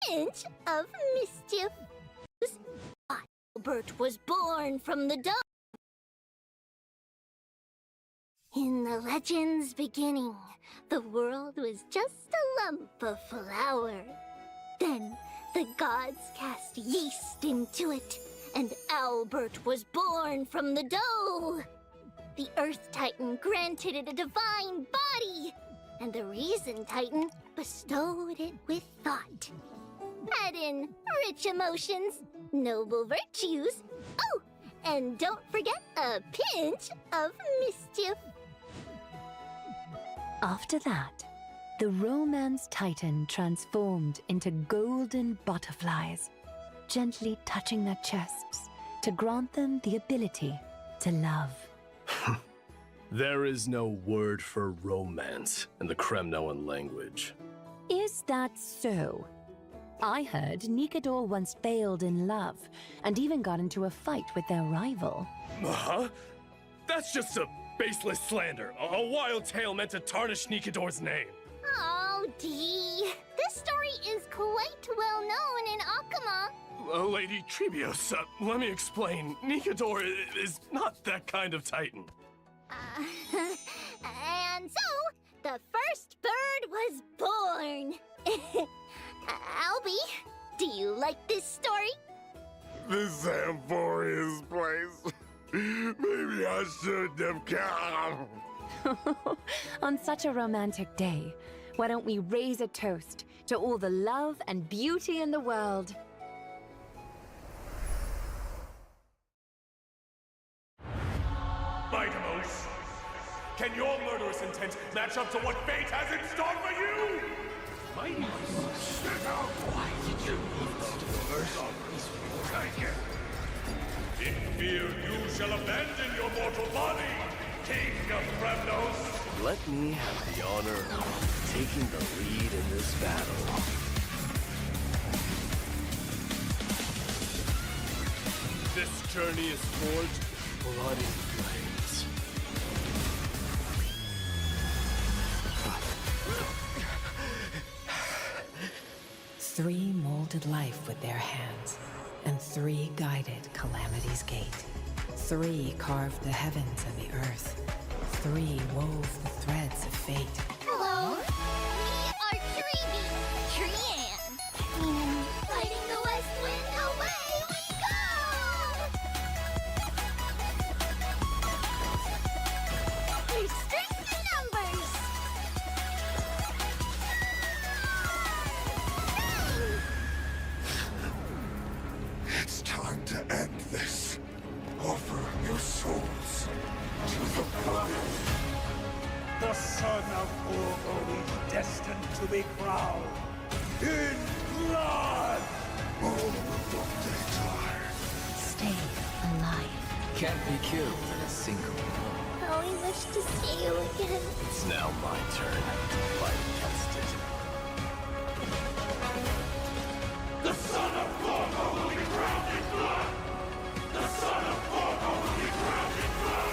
pinch of mischief. Albert was born from the dove. In the legend's beginning, the world was just a lump of flour. Then the gods cast yeast into it, and Albert was born from the dough. The Earth Titan granted it a divine body, and the Reason Titan bestowed it with thought. Add in rich emotions, noble virtues, oh, and don't forget a pinch of mischief. After that, the Romance Titan transformed into golden butterflies, gently touching their chests to grant them the ability to love. There is no word for romance in the Kremnoan language. Is that so? I heard Nikador once failed in love and even got into a fight with their rival. Huh? That's just a baseless slander, a wild tale meant to tarnish Nikador's name. Oh, Dee. This story is quite well known in Akama. Lady Trebios, let me explain. Nikador is not that kind of titan. And so, the first bird was born. Albie, do you like this story? This Amphoria's place. Maybe I shouldn't have come. On such a romantic day, why don't we raise a toast to all the love and beauty in the world? Mightimos, can your murderous intent match up to what fate has in store for you? Mightimos, why did you take it? In fear you shall abandon your mortal body, King of Kremnos. Let me have the honor of taking the lead in this battle. This journey is forged with bloody flames. 3 molded life with their hands, and 3 guided Calamity's gate. 3 carved the heavens and the earth. 3 wove the threads of fate. Hello, we are Treeby, Trian. And fighting the west wind, away we go! Restrict the numbers! It's time to end this. Offer your souls to the blood. The son of Urgo is destined to be crowned in blood! All of they die. Stay alive. Can't be killed in a single blow. How we wish to see you again. It's now my turn to fight against it. The son of Urgo will be crowned in blood! The son of Urgo will be crowned in blood!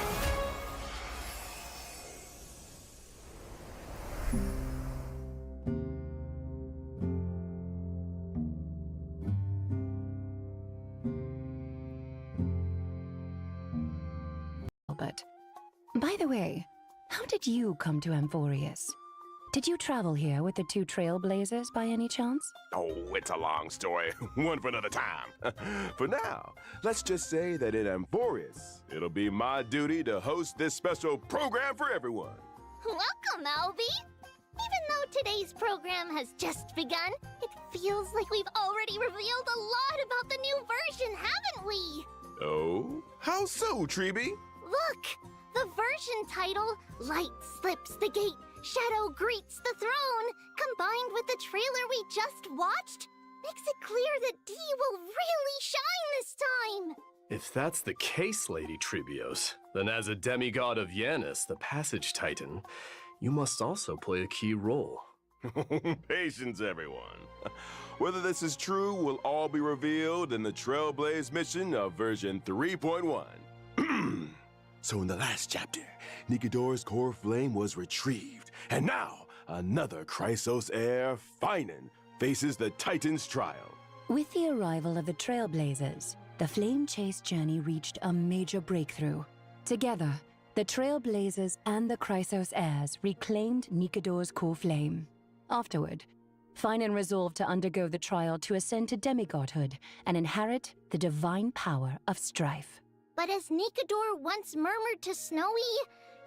But, by the way, how did you come to Amphorius? Did you travel here with the 2 trailblazers by any chance? Oh, it's a long story. One for another time. For now, let's just say that in Amphorius, it'll be my duty to host this special program for everyone. Welcome, Albie! Even though today's program has just begun, it feels like we've already revealed a lot about the new version, haven't we? Oh? How so, Treeby? Look! The version title, Light Slips the Gate, Shadow Greets the Throne, combined with the trailer we just watched, makes it clear that Dee will really shine this time! If that's the case, Lady Trebios, then as a demigod of Yanis, the Passage Titan, you must also play a key role. Patience, everyone. Whether this is true will all be revealed in the Trailblaze mission of version 3.1. So in the last chapter, Nikador's core flame was retrieved, and now another Chrysos heir, Finan, faces the Titan's trial. With the arrival of the Trailblazers, the Flame Chase journey reached a major breakthrough. Together, the Trailblazers and the Chrysos heirs reclaimed Nikador's core flame. Afterward, Finan resolved to undergo the trial to ascend to demigodhood and inherit the divine power of strife. But as Nikador once murmured to Snowy,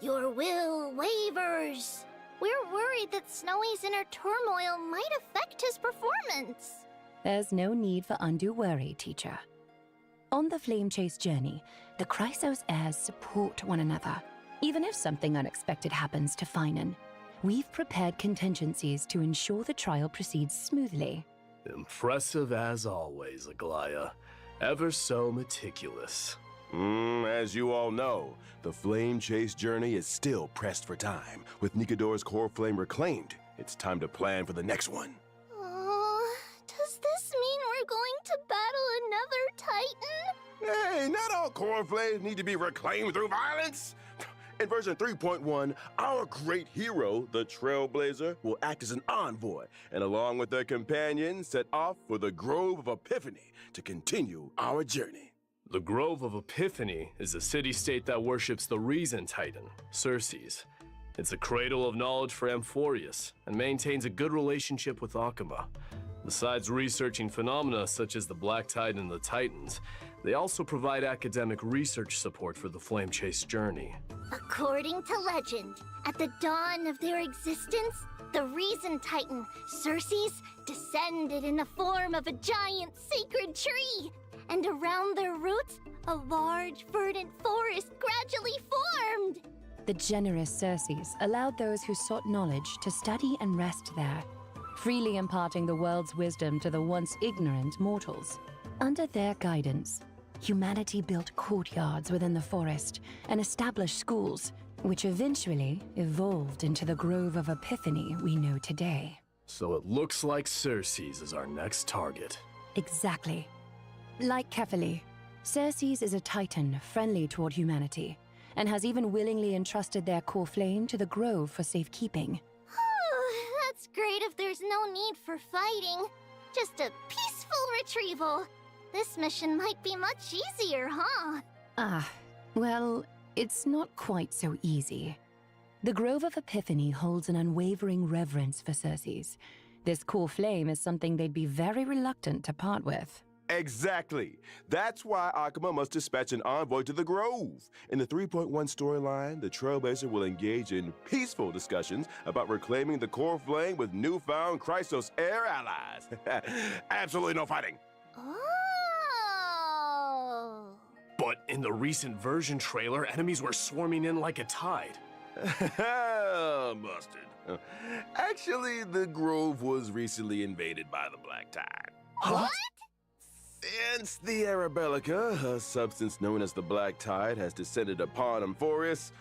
your will wavers. We're worried that Snowy's inner turmoil might affect his performance. There's no need for undue worry, teacher. On the Flame Chase journey, the Chrysos heirs support one another. Even if something unexpected happens to Finan, we've prepared contingencies to ensure the trial proceeds smoothly. Impressive as always, Aglaya. Ever so meticulous. As you all know, the Flame Chase journey is still pressed for time. With Nikador's core flame reclaimed, it's time to plan for the next one. Does this mean we're going to battle another Titan? Hey, not all core flames need to be reclaimed through violence. In version 3.1, our great hero, the Trailblazer, will act as an envoy, and along with their companions, set off for the Grove of Epiphany to continue our journey. The Grove of Epiphany is a city-state that worships the Reason Titan, Xerxes. It's a cradle of knowledge for Amphorius, and maintains a good relationship with Akuma. Besides researching phenomena such as the Black Tide and the Titans, they also provide academic research support for the Flame Chase journey. According to legend, at the dawn of their existence, the Reason Titan, Xerxes, descended in the form of a giant sacred tree. And around their roots, a large, verdant forest gradually formed. The generous Xerxes allowed those who sought knowledge to study and rest there, freely imparting the world's wisdom to the once ignorant mortals. Under their guidance, humanity built courtyards within the forest and established schools, which eventually evolved into the Grove of Epiphany we know today. So it looks like Xerxes is our next target. Exactly. Like Kefali, Xerxes is a titan friendly toward humanity, and has even willingly entrusted their core flame to the Grove for safekeeping. That's great if there's no need for fighting. Just a peaceful retrieval. This mission might be much easier, huh? Well, it's not quite so easy. The Grove of Epiphany holds an unwavering reverence for Xerxes. This core flame is something they'd be very reluctant to part with. Exactly. That's why Akuma must dispatch an envoy to the Grove. In the 3.1 storyline, the Trailblazer will engage in peaceful discussions about reclaiming the core flame with newfound Chrysos heir allies. Absolutely no fighting. Oh. But in the recent version trailer, enemies were swarming in like a tide. Mustard. Actually, the Grove was recently invaded by the Black Tide. What? Since the Arabellica, a substance known as the Black Tide, has descended upon Amphorius,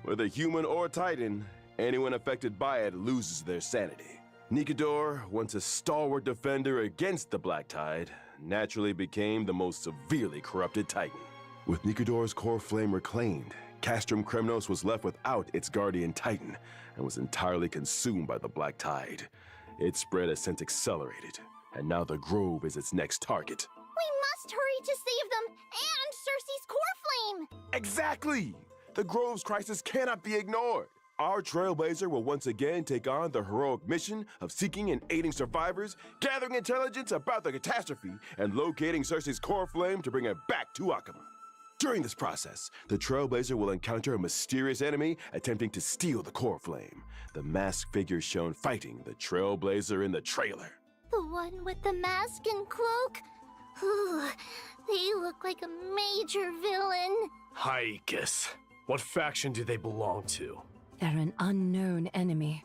whether human or Titan, anyone affected by it loses their sanity. Nikador, once a stalwart defender against the Black Tide, naturally became the most severely corrupted Titan. With Nikador's core flame reclaimed, Castrum Kremnos was left without its guardian Titan and was entirely consumed by the Black Tide. Its spread has since accelerated, and now the Grove is its next target. We must hurry to save them and Cersei's core flame! Exactly! The Grove's crisis cannot be ignored. Our Trailblazer will once again take on the heroic mission of seeking and aiding survivors, gathering intelligence about the catastrophe, and locating Cersei's core flame to bring it back to Akuma. During this process, the Trailblazer will encounter a mysterious enemy attempting to steal the core flame. The masked figure shown fighting the Trailblazer in the trailer. The one with the mask and cloak? Ooh, they look like a major villain. Haikus. What faction do they belong to? They're an unknown enemy.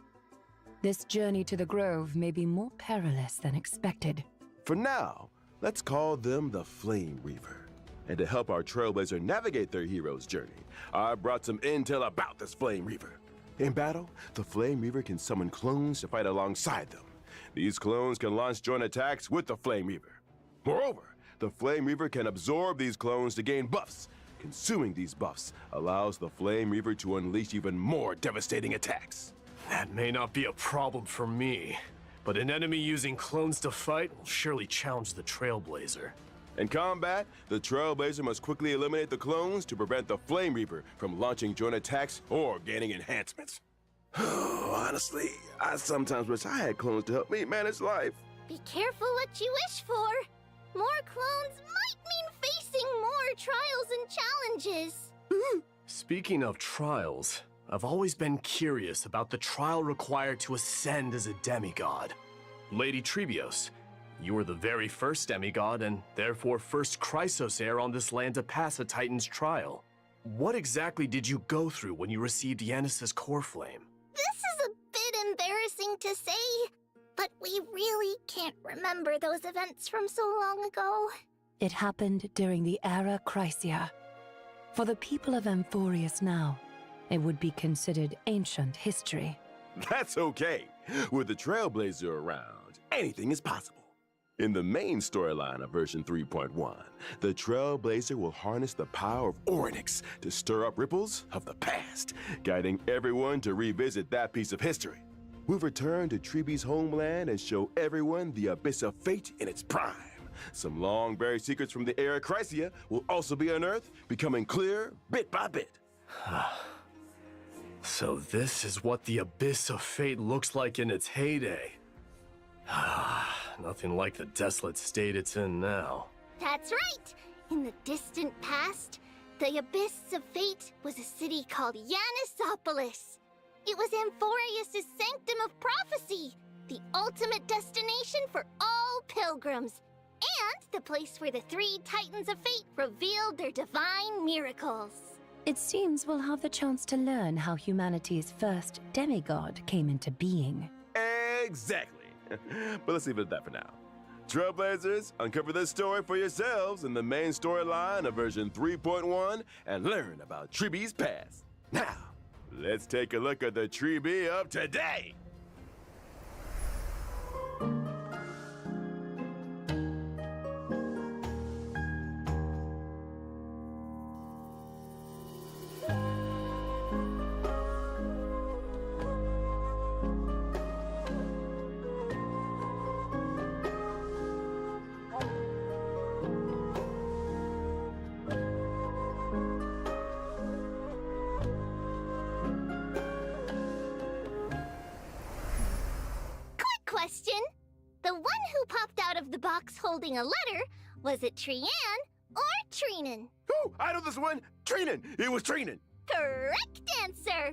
This journey to the Grove may be more perilous than expected. For now, let's call them the Flame Reaver. And to help our Trailblazer navigate their hero's journey, I brought some intel about this Flame Reaver. In battle, the Flame Reaver can summon clones to fight alongside them. These clones can launch joint attacks with the Flame Reaver. Moreover, the Flame Reaver can absorb these clones to gain buffs. Consuming these buffs allows the Flame Reaver to unleash even more devastating attacks. That may not be a problem for me, but an enemy using clones to fight will surely challenge the Trailblazer. In combat, the Trailblazer must quickly eliminate the clones to prevent the Flame Reaper from launching joint attacks or gaining enhancements. Honestly, I sometimes wish I had clones to help me manage life. Be careful what you wish for. More clones might mean facing more trials and challenges. Speaking of trials, I've always been curious about the trial required to ascend as a demigod. Lady Trebios, you were the very first demigod and therefore first Chrysos heir on this land to pass a Titan's trial. What exactly did you go through when you received Yanis's core flame? This is a bit embarrassing to say, but we really can't remember those events from so long ago. It happened during the Era Chrysia. For the people of Amphorius now, it would be considered ancient history. That's okay. With the Trailblazer around, anything is possible. In the main storyline of version 3.1, the Trailblazer will harness the power of Orynyx to stir up ripples of the past, guiding everyone to revisit that piece of history. We'll return to Treebe's homeland and show everyone the Abyss of Fate in its prime. Some long-buried secrets from the Era Chrysia will also be unearthed, becoming clear bit by bit. So this is what the Abyss of Fate looks like in its heyday. Nothing like the desolate state it's in now. That's right! In the distant past, the Abyss of Fate was a city called Yanisopolis. It was Amphorius' sanctum of prophecy, the ultimate destination for all pilgrims, and the place where the three Titans of Fate revealed their divine miracles. It seems we'll have the chance to learn how humanity's first demigod came into being. Exactly. But let's leave it at that for now. Trailblazers, uncover this story for yourselves in the main storyline of version 3.1 and learn about Treebe's past. Now, let's take a look at the Treebe of today. Question. The one who popped out of the box holding a letter, was it Trian or Treenan? Oh, I know this one. Treenan. It was Treenan. Correct answer.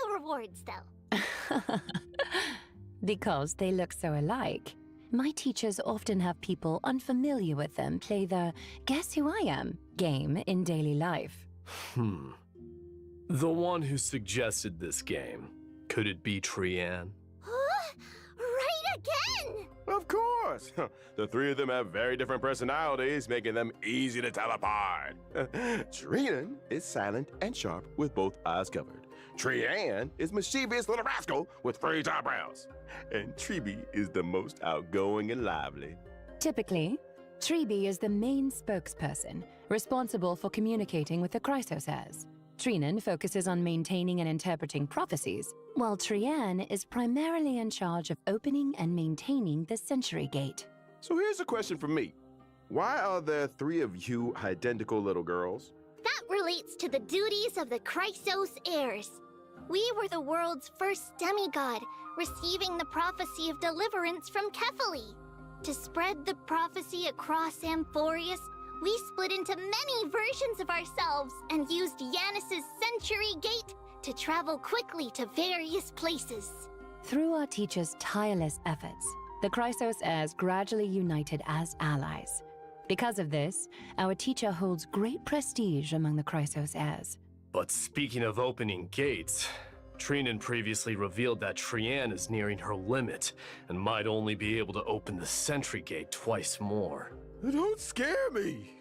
No rewards, though. Because they look so alike, my teachers often have people unfamiliar with them play the Guess Who I Am game in daily life. The one who suggested this game, could it be Trian? Right again! Of course. The three of them have very different personalities, making them easy to tell apart. Treenan is silent and sharp with both eyes covered. Trian is mischievous little rascal with raised eyebrows. And Treebe is the most outgoing and lively. Typically, Treebe is the main spokesperson, responsible for communicating with the Chrysos heirs. Treenan focuses on maintaining and interpreting prophecies, while Trian is primarily in charge of opening and maintaining the Century Gate. So here's a question from me. Why are there three of you identical little girls? That relates to the duties of the Chrysos heirs. We were the world's first demigod, receiving the prophecy of deliverance from Kefali. To spread the prophecy across Amphorius, we split into many versions of ourselves and used Yanis's Century Gate to travel quickly to various places. Through our teacher's tireless efforts, the Chrysos heirs gradually united as allies. Because of this, our teacher holds great prestige among the Chrysos heirs. But speaking of opening gates, Treenan previously revealed that Trian is nearing her limit and might only be able to open the Sentry Gate twice more. Don't scare me.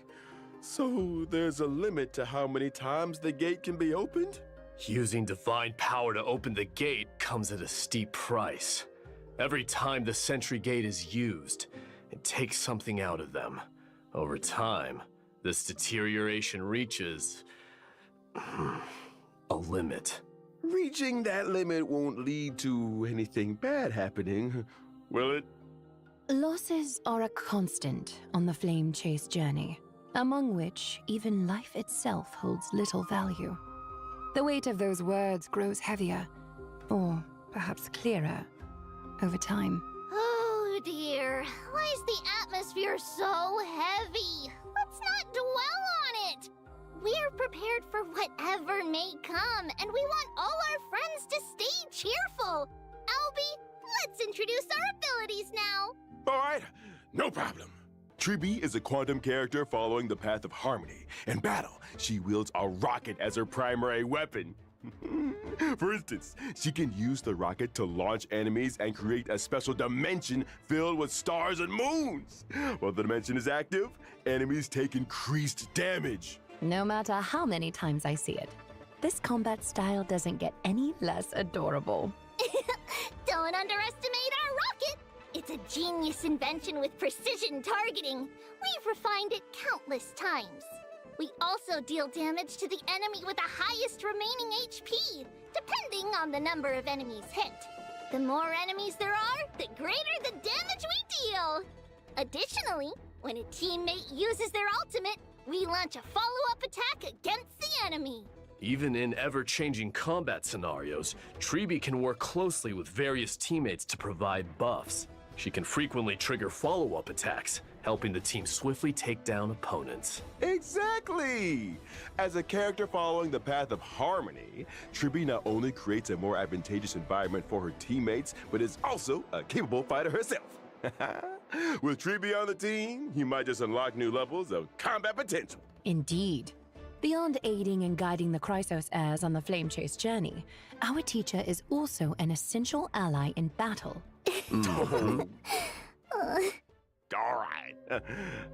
So there's a limit to how many times the gate can be opened? Using divine power to open the gate comes at a steep price. Every time the Sentry Gate is used, it takes something out of them. Over time, this deterioration reaches a limit. Reaching that limit won't lead to anything bad happening, will it? Losses are a constant on the flame chase journey, among which even life itself holds little value. The weight of those words grows heavier, or perhaps clearer, over time. Oh dear, why is the atmosphere so heavy? Let's not dwell on it. We're prepared for whatever may come, and we want all our friends to stay cheerful. Albie, let's introduce our abilities now. All right, no problem. Tribby is a quantum character following the path of harmony. In battle, she wields a rocket as her primary weapon. For instance, she can use the rocket to launch enemies and create a special dimension filled with stars and moons. While the dimension is active, enemies take increased damage. No matter how many times I see it, this combat style doesn't get any less adorable. Don't underestimate our rocket. It's a genius invention with precision targeting. We've refined it countless times. We also deal damage to the enemy with the highest remaining HP, depending on the number of enemies hit. The more enemies there are, the greater the damage we deal. Additionally, when a teammate uses their ultimate, we launch a follow-up attack against the enemy. Even in ever-changing combat scenarios, Tribby can work closely with various teammates to provide buffs. She can frequently trigger follow-up attacks, helping the team swiftly take down opponents. Exactly! As a character following the path of harmony, Tribby not only creates a more advantageous environment for her teammates, but is also a capable fighter herself. With Tribby on the team, you might just unlock new levels of combat potential. Indeed. Beyond aiding and guiding the Chrysos heirs on the flame chase journey, our teacher is also an essential ally in battle. All right.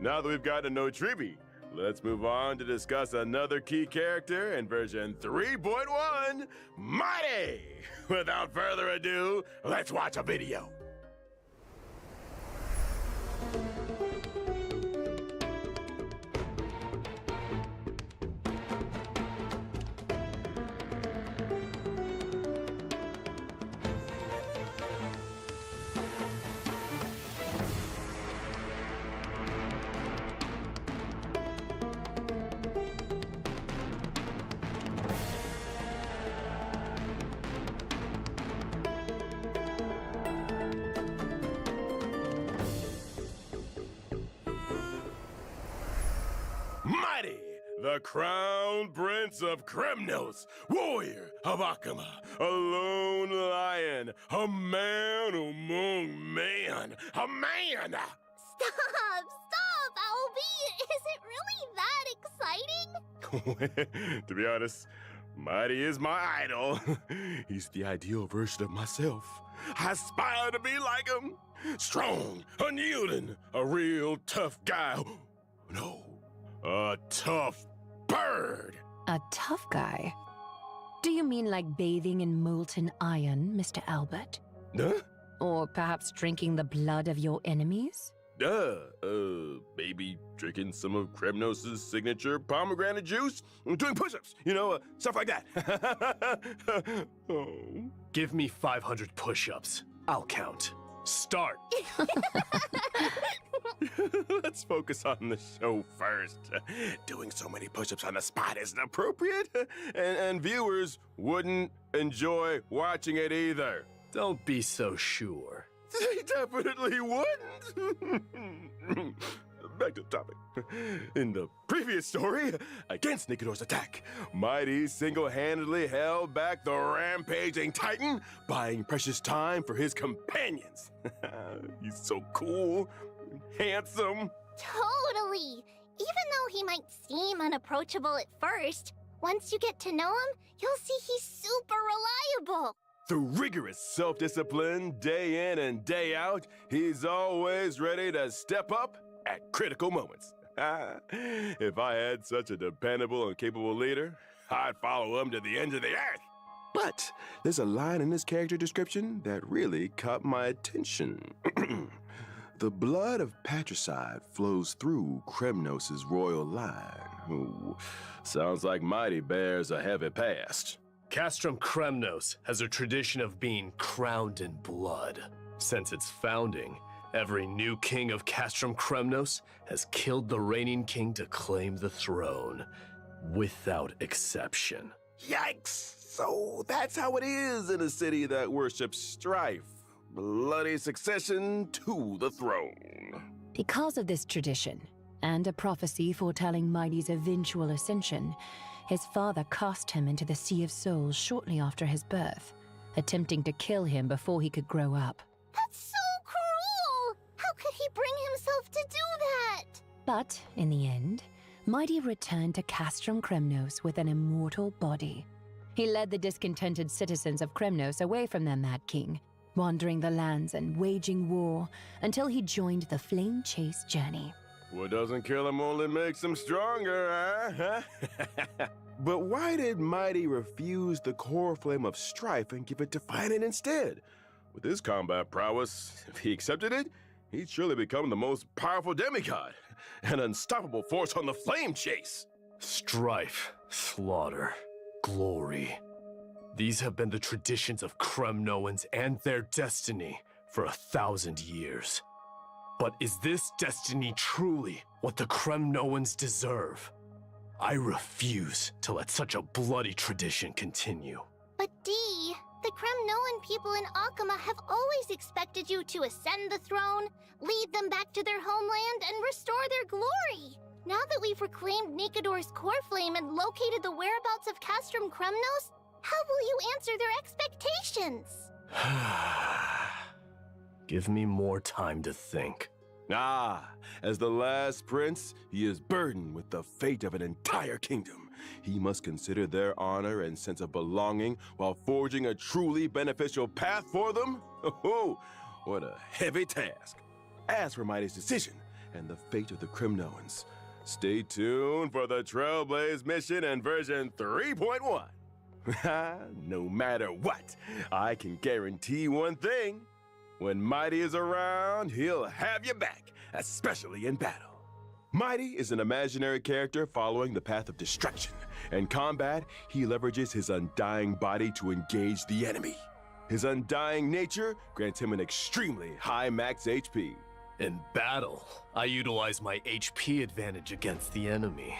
Now that we've gotten to know Tribby, let's move on to discuss another key character in version 3.1, Mighty! Without further ado, let's watch a video. Mighty, the crown prince of Kremnos, warrior of Akama, a lone lion, a man among men, a man! Stop, Albie! Is it really that exciting? To be honest, Mighty is my idol. He's the ideal version of myself. I aspire to be like him. Strong, unyielding, a real tough guy. No, a tough bird. A tough guy? Do you mean like bathing in molten iron, Mr. Albert? Huh? Or perhaps drinking the blood of your enemies? Maybe drinking some of Kremnos' signature pomegranate juice, doing push-ups, stuff like that. Oh. Give me 500 push-ups. I'll count. Start! Let's focus on the show first. Doing so many push-ups on the spot isn't appropriate, and viewers wouldn't enjoy watching it either. Don't be so sure. They definitely wouldn't. Back to the topic. In the previous story, against Nikodor's attack, Mighty single-handedly held back the rampaging Titan, buying precious time for his companions. He's so cool, handsome. Totally! Even though he might seem unapproachable at first, once you get to know him, you'll see he's super reliable. Through rigorous self-discipline, day in and day out, he's always ready to step up at critical moments. If I had such a dependable and capable leader, I'd follow him to the ends of the earth. But there's a line in his character description that really caught my attention. The blood of patricide flows through Kremnos' royal line. Ooh, sounds like Mighty bears a heavy past. Castrum Kremnos has a tradition of being crowned in blood. Since its founding, every new king of Castrum Kremnos has killed the reigning king to claim the throne, without exception. Yikes! So that's how it is in a city that worships strife. Bloody succession to the throne. Because of this tradition, and a prophecy foretelling Mighty's eventual ascension, his father cast him into the Sea of Souls shortly after his birth, attempting to kill him before he could grow up. That's so cruel! How could he bring himself to do that? But, in the end, Mighty returned to Castrum Kremnos with an immortal body. He led the discontented citizens of Kremnos away from their mad king, wandering the lands and waging war until he joined the Flame Chase journey. What doesn't kill him only makes him stronger, huh? But why did Mighty refuse the core flame of strife and give it to Finan instead? With his combat prowess, if he accepted it, he'd surely become the most powerful demigod, an unstoppable force on the Flame Chase. Strife, slaughter, glory. These have been the traditions of Kremnoans and their destiny for 1,000 years. But is this destiny truly what the Kremnoans deserve? I refuse to let such a bloody tradition continue. But Dee, the Kremnoan people in Akama have always expected you to ascend the throne, lead them back to their homeland, and restore their glory. Now that we've reclaimed Nikador's core flame and located the whereabouts of Castrum Kremnos, how will you answer their expectations? Give me more time to think. As the last prince, he is burdened with the fate of an entire kingdom. He must consider their honor and sense of belonging while forging a truly beneficial path for them? Oh, what a heavy task. As for Mighty's decision and the fate of the Kremnoans, stay tuned for the Trailblaze mission in version 3.1. No matter what, I can guarantee one thing. When Mighty is around, he'll have you back, especially in battle. Mighty is an imaginary character following the path of destruction. In combat, he leverages his undying body to engage the enemy. His undying nature grants him an extremely high max HP. In battle, I utilize my HP advantage against the enemy.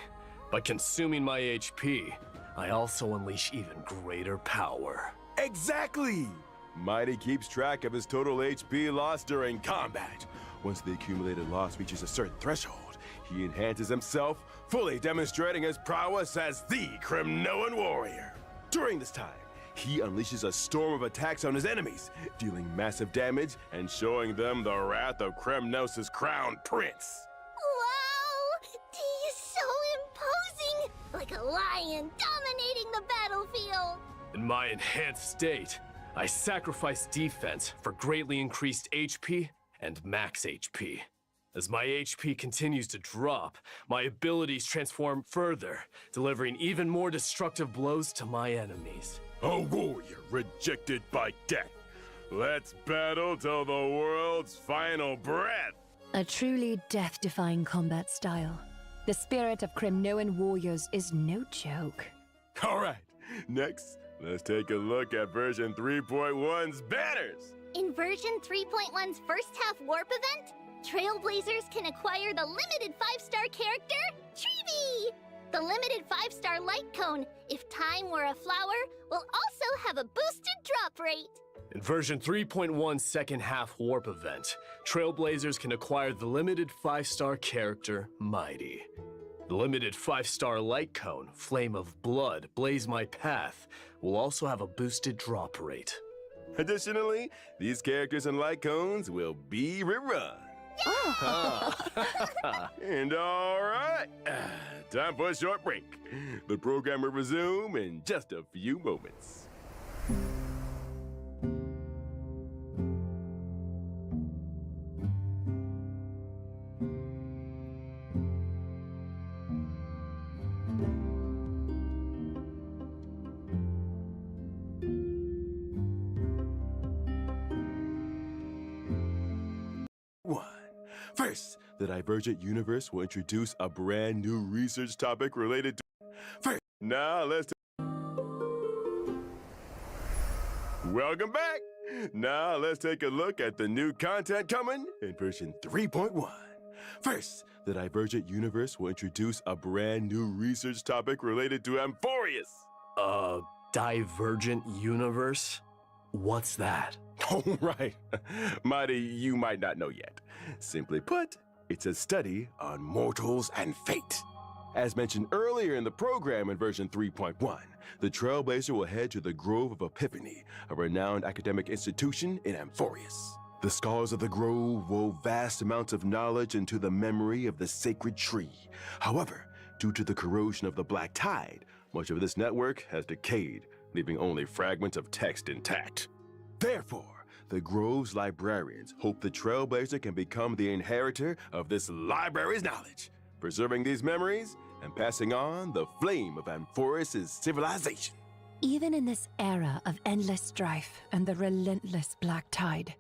By consuming my HP, I also unleash even greater power. Exactly! Mighty keeps track of his total HP loss during combat. Once the accumulated loss reaches a certain threshold, he enhances himself, fully demonstrating his prowess as the Kremnoan warrior. During this time, he unleashes a storm of attacks on his enemies, dealing massive damage and showing them the wrath of Kremnos' crowned prince. Wow! Dee is so imposing! Like a lion dominating the battlefield! In my enhanced state, I sacrifice defense for greatly increased HP and max HP. As my HP continues to drop, my abilities transform further, delivering even more destructive blows to my enemies. A warrior rejected by death. Let's battle till the world's final breath. A truly death-defying combat style. The spirit of Kremnoan warriors is no joke. All right, next, let's take a look at version 3.1's banners. In version 3.1's first half warp event, Trailblazers can acquire the limited 5-star character, Treevee! The limited 5-star light cone, if time were a flower, will also have a boosted drop rate. In version 3.1's second half warp event, Trailblazers can acquire the limited 5-star character, Mighty. The limited 5-star light cone, Flame of Blood, Blaze My Path, will also have a boosted drop rate. Additionally, these characters and light cones will be rerun. And all right, time for a short break. The program will resume in just a few moments. First, the Divergent Universe will introduce a brand new research topic related to... First, now let's... Welcome back! Now let's take a look at the new content coming in version 3.1. First, the Divergent Universe will introduce a brand new research topic related to Amphorius. Divergent universe? What's that? Oh, right. You might not know yet. Simply put, it's a study on mortals and fate. As mentioned earlier in the program in version 3.1, the Trailblazer will head to the Grove of Epiphany, a renowned academic institution in Amphorius. The scholars of the Grove wove vast amounts of knowledge into the memory of the sacred tree. However, due to the corrosion of the Black Tide, much of this network has decayed, leaving only fragments of text intact. Therefore, the Grove's librarians hope the Trailblazer can become the inheritor of this library's knowledge, preserving these memories and passing on the flame of Amphorius' civilization. Even in this era of endless strife and the relentless Black Tide,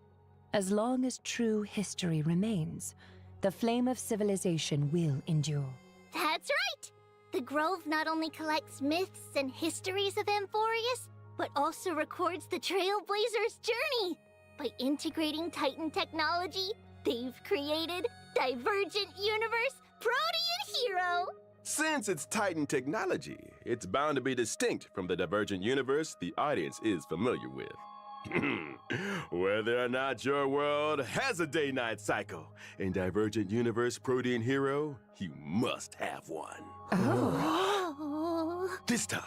as long as true history remains, the flame of civilization will endure. That's right! The Grove not only collects myths and histories of Amphorius, but also records the Trailblazer's journey. By integrating Titan technology, they've created Divergent Universe Protean Hero! Since it's Titan technology, it's bound to be distinct from the Divergent Universe the audience is familiar with. Whether or not your world has a day-night cycle, in Divergent Universe Protean Hero, you must have one. Oh. This time,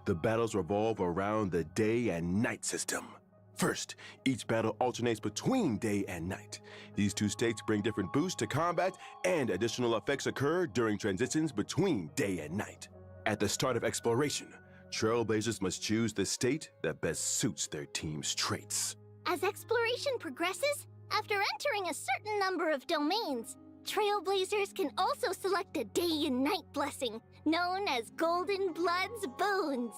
the battles revolve around the day and night system. First, each battle alternates between day and night. These two states bring different boosts to combat, and additional effects occur during transitions between day and night. At the start of exploration, Trailblazers must choose the state that best suits their team's traits. As exploration progresses, after entering a certain number of domains, Trailblazers can also select a day and night blessing, known as Golden Blood's Boons.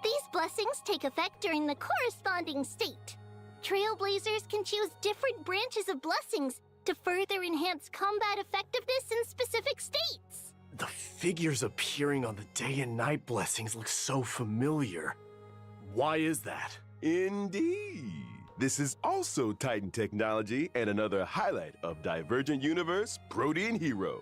These blessings take effect during the corresponding state. Trailblazers can choose different branches of blessings to further enhance combat effectiveness in specific states. The figures appearing on the day and night blessings look so familiar. Why is that? Indeed. This is also Titan technology and another highlight of Divergent Universe Protean Hero.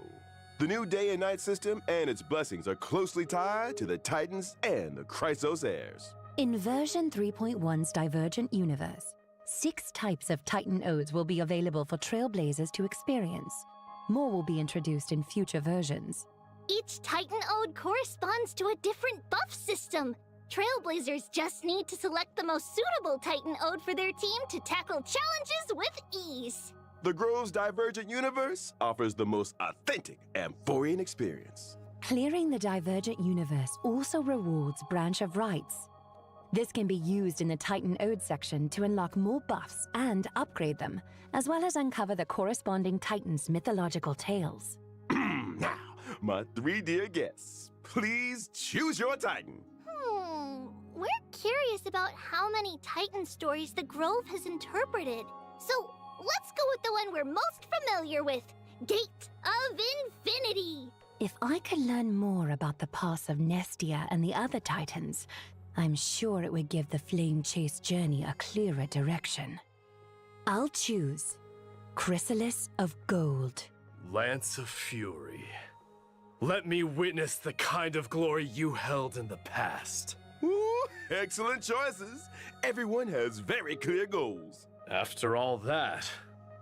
The new day and night system and its blessings are closely tied to the Titans and the Chrysos heirs. In version 3.1's Divergent Universe, 6 types of Titan Odes will be available for Trailblazers to experience. More will be introduced in future versions. Each Titan Ode corresponds to a different buff system. Trailblazers just need to select the most suitable Titan Ode for their team to tackle challenges with ease. The Grove's Divergent Universe offers the most authentic Amphorian experience. Clearing the Divergent Universe also rewards Branch of Rights. This can be used in the Titan Ode section to unlock more buffs and upgrade them, as well as uncover the corresponding Titan's mythological tales. Now, my 3 dear guests, please choose your Titan. We're curious about how many Titan stories the Grove has interpreted. So let's go with the one we're most familiar with, Gate of Infinity. If I could learn more about the past of Nestia and the other Titans, I'm sure it would give the Flame Chase journey a clearer direction. I'll choose Chrysalis of Gold. Lance of Fury. Let me witness the kind of glory you held in the past. Ooh, excellent choices. Everyone has very clear goals. After all that,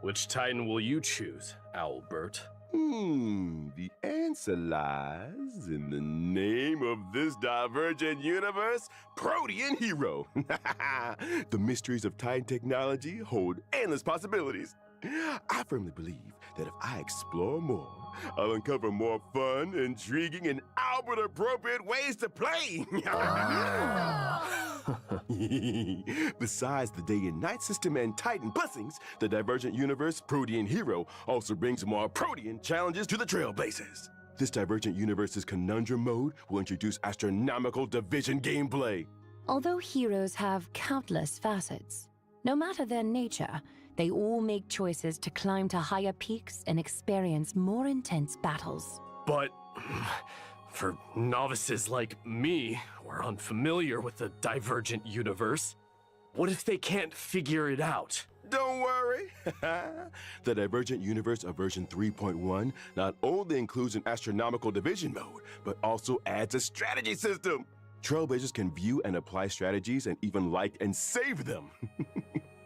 which Titan will you choose, Owlbert? The answer lies in the name of this Divergent Universe, Protean Hero. The mysteries of Titan technology hold endless possibilities. I firmly believe that if I explore more, I'll uncover more fun, intriguing, and Albert-appropriate ways to play. Besides the day and night system and Titan blessings, the Divergent Universe Protean Hero also brings more Protean challenges to the Trailblazers. This Divergent Universe's Conundrum mode will introduce astronomical division gameplay. Although heroes have countless facets, no matter their nature, they all make choices to climb to higher peaks and experience more intense battles. But for novices like me, who are unfamiliar with the Divergent Universe, What if they can't figure it out? Don't worry. The Divergent Universe of version 3.1 not only includes an astronomical division mode, but also adds a strategy system. Trailblazers can view and apply strategies and even like and save them.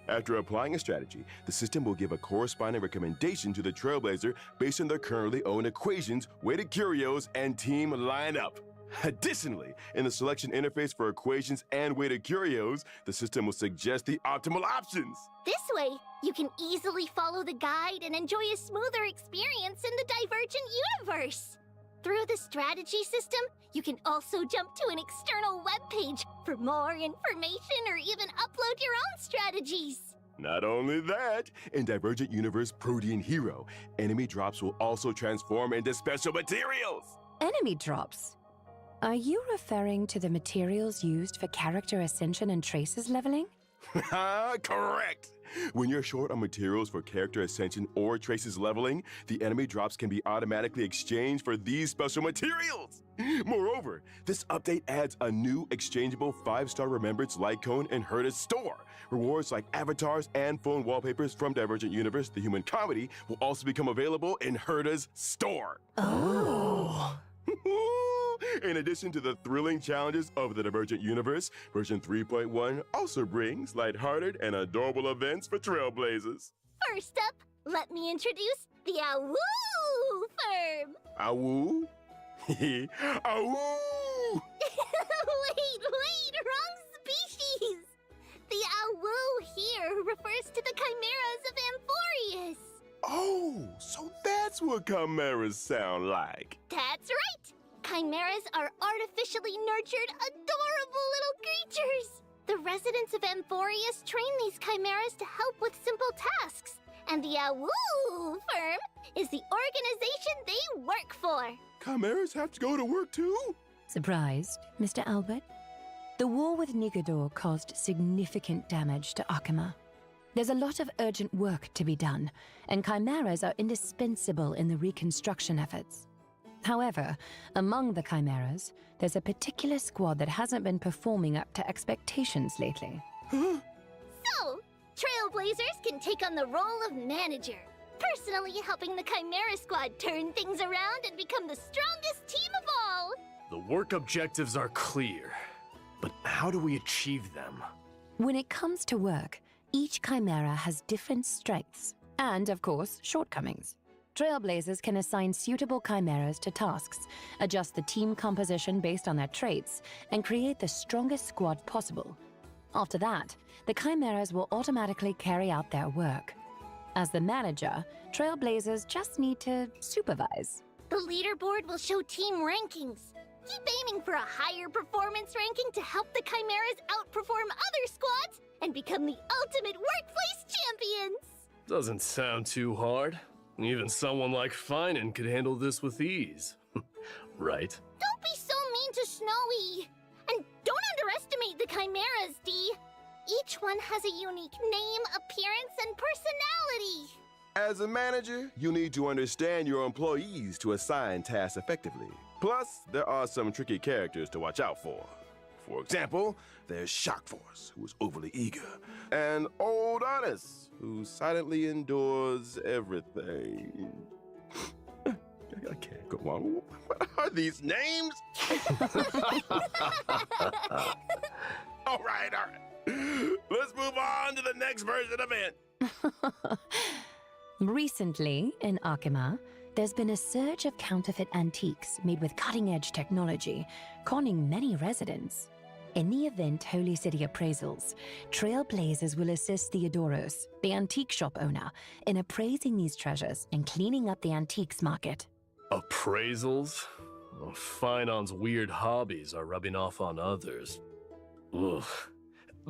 After applying a strategy, the system will give a corresponding recommendation to the Trailblazer based on their currently owned equations, weighted curios, and team lineup. Additionally, in the selection interface for equations and weighted curios, the system will suggest the optimal options. This way, you can easily follow the guide and enjoy a smoother experience in the Divergent universe. Through the strategy system, you can also jump to an external webpage for more information or even upload your own strategies. Not only that, in Divergent Universe Protean Hero, enemy drops will also transform into special materials. Enemy drops? Are you referring to the materials used for character ascension and traces leveling? Correct! When you're short on materials for character ascension or traces leveling, the enemy drops can be automatically exchanged for these special materials. Moreover, this update adds a new exchangeable 5-star Remembrance light cone in Herta's store. Rewards like avatars and phone wallpapers from Divergent Universe, the human comedy, will also become available in Herta's store. Oh. In addition to the thrilling challenges of the Divergent Universe, version 3.1 also brings lighthearted and adorable events for Trailblazers. First up, let me introduce the Awoo firm. Awoo? Awoo! Wait, wrong species. The Awoo here refers to the chimeras of Amphorius. Oh, so that's what chimeras sound like. That's right. Chimeras are artificially nurtured, adorable little creatures. The residents of Amphorius train these chimeras to help with simple tasks. And the Awoo firm is the organization they work for. Chimeras have to go to work too? Surprised, Mr. Albert? The war with Nigador caused significant damage to Akama. There's a lot of urgent work to be done, and chimeras are indispensable in the reconstruction efforts. However, among the chimeras, there's a particular squad that hasn't been performing up to expectations lately. So, Trailblazers can take on the role of manager, personally helping the Chimera Squad turn things around and become the strongest team of all. The work objectives are clear, but how do we achieve them? When it comes to work, each chimera has different strengths and, of course, shortcomings. Trailblazers can assign suitable chimeras to tasks, adjust the team composition based on their traits, and create the strongest squad possible. After that, the chimeras will automatically carry out their work. As the manager, Trailblazers just need to supervise. The leaderboard will show team rankings. Keep aiming for a higher performance ranking to help the chimeras outperform other squads and become the ultimate workplace champions. Doesn't sound too hard. Even someone like Finan could handle this with ease. Right? Don't be so mean to Snowy. And don't underestimate the chimeras, Dee. Each one has a unique name, appearance, and personality. As a manager, you need to understand your employees to assign tasks effectively. Plus, there are some tricky characters to watch out for. For example, there's Shock Force, who is overly eager, and Old Honest, who silently endures everything. I can't go on. What are these names? All right. Let's move on to the next version event. Recently, in Akama, there's been a surge of counterfeit antiques made with cutting-edge technology, conning many residents. In the event Holy City Appraisals, Trailblazers will assist Theodoros, the antique shop owner, in appraising these treasures and cleaning up the antiques market. Appraisals? Well, Finan's weird hobbies are rubbing off on others. Ugh.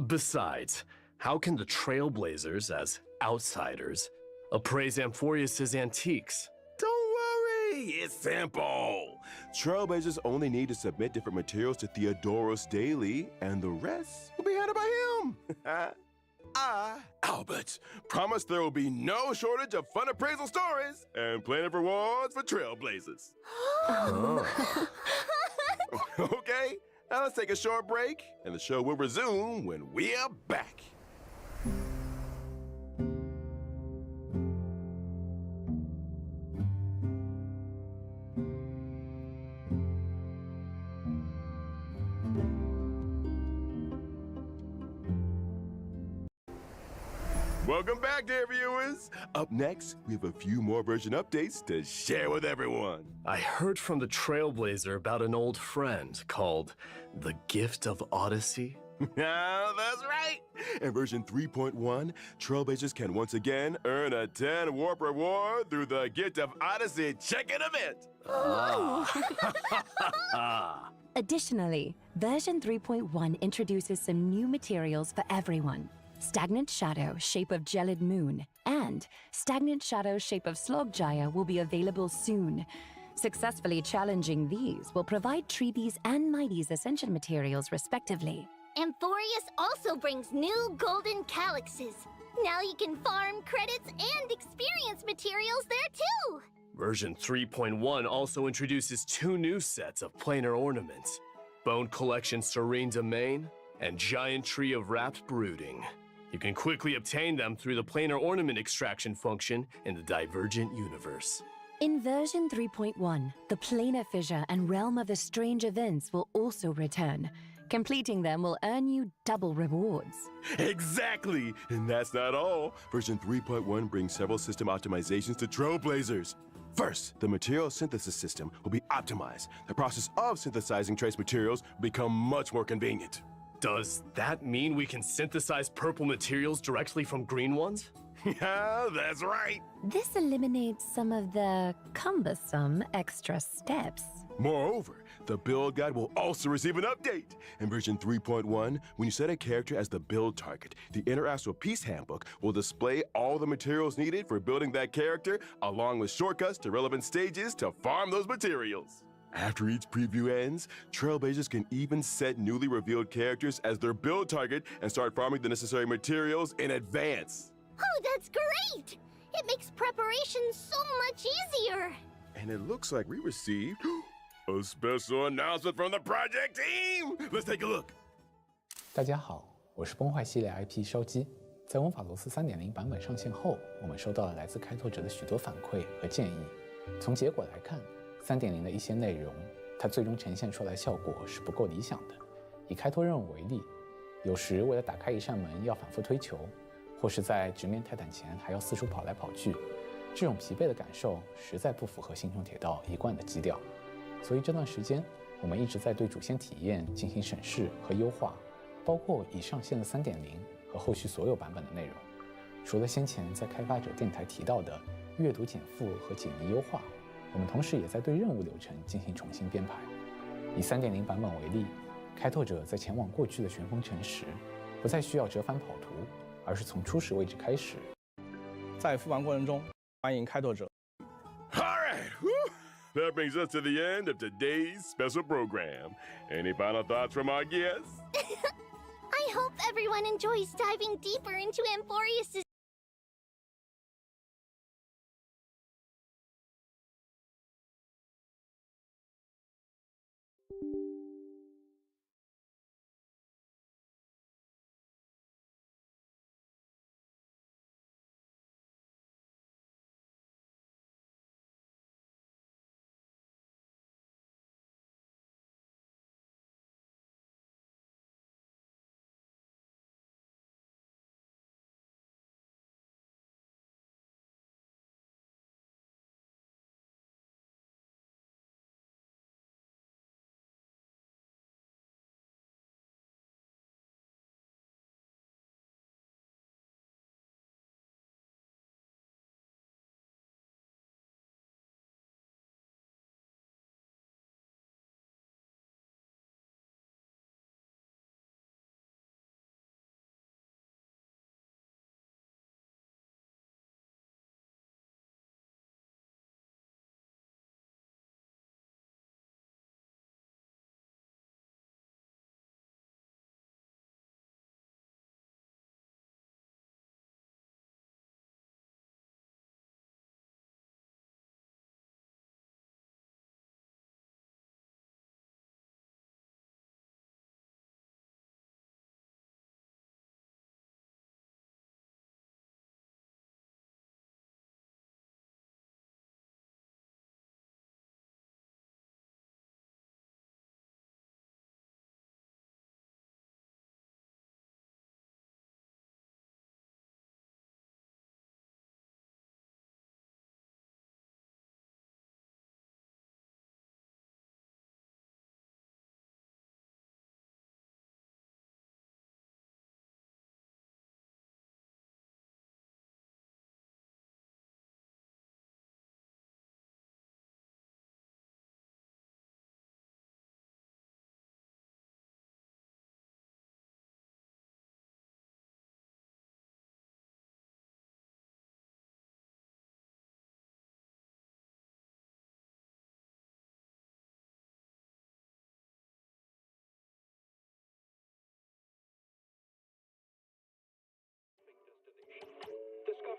Besides, how can the Trailblazers, as outsiders, appraise Amphorius' antiques? Don't worry, it's simple. Trailblazers only need to submit different materials to Theodoros daily, and the rest will be handled by him. I, Albert, promise there will be no shortage of fun appraisal stories and plenty of rewards for Trailblazers. Okay, Now let's take a short break, and the show will resume when we are back. Welcome back, dear viewers. Up next, we have a few more version updates to share with everyone. I heard from the Trailblazer about an old friend called the Gift of Odyssey. That's right. In version 3.1, Trailblazers can once again earn a 10 warp reward through the Gift of Odyssey check-in event. Additionally, version 3.1 introduces some new materials for everyone. Stagnant Shadow, shape of Gelid Moon, and Stagnant Shadow, shape of Slogjaya will be available soon. Successfully challenging these will provide Treebees and Mighty's ascension materials, respectively. Amphorius also brings new golden calyxes. Now you can farm credits and experience materials there too! Version 3.1 also introduces 2 new sets of planar ornaments: Bone Collection Serene Domain and Giant Tree of Wrapped Brooding. You can quickly obtain them through the planar ornament extraction function in the Divergent universe. In version 3.1, the Planar Fissure and Realm of the Strange Events will also return. Completing them will earn you double rewards. Exactly! And that's not all. Version 3.1 brings several system optimizations to Trailblazers. First, the material synthesis system will be optimized. The process of synthesizing trace materials will become much more convenient. Does that mean we can synthesize purple materials directly from green ones? Yeah, that's right. This eliminates some of the cumbersome extra steps. Moreover, the build guide will also receive an update. In version 3.1, when you set a character as the build target, the Interastral Peace Handbook will display all the materials needed for building that character, along with shortcuts to relevant stages to farm those materials. After each preview ends, Trailblazers can even set newly revealed characters as their build target and start farming the necessary materials in advance. Oh, that's great! It makes preparation so much easier! And it looks like we received a special announcement from the project team! Let's take a look. 大家好，我是崩坏系列 IP 烧鸡。在文法罗斯3.0版本上线后，我们收到了来自开拓者的许多反馈和建议。从结果来看，3.0的一些内容，它最终呈现出来效果是不够理想的。以开拓任务为例，有时为了打开一扇门要反复推球，或是在直面泰坦前还要四处跑来跑去，这种疲惫的感受实在不符合星穹铁道一贯的基调。所以这段时间，我们一直在对主线体验进行审视和优化，包括已上线的3.0和后续所有版本的内容。除了先前在开发者电台提到的阅读减负和解谜优化，我们同时也在对任务流程进行重新编排。以3.0版本为例，开拓者在前往过去的旋风城时，不再需要折返跑图，而是从初始位置开始。在复盘过程中，欢迎开拓者。All right, that brings us to the end of today's special program. Any final thoughts from our guests? I hope everyone enjoys diving deeper into Amphorius'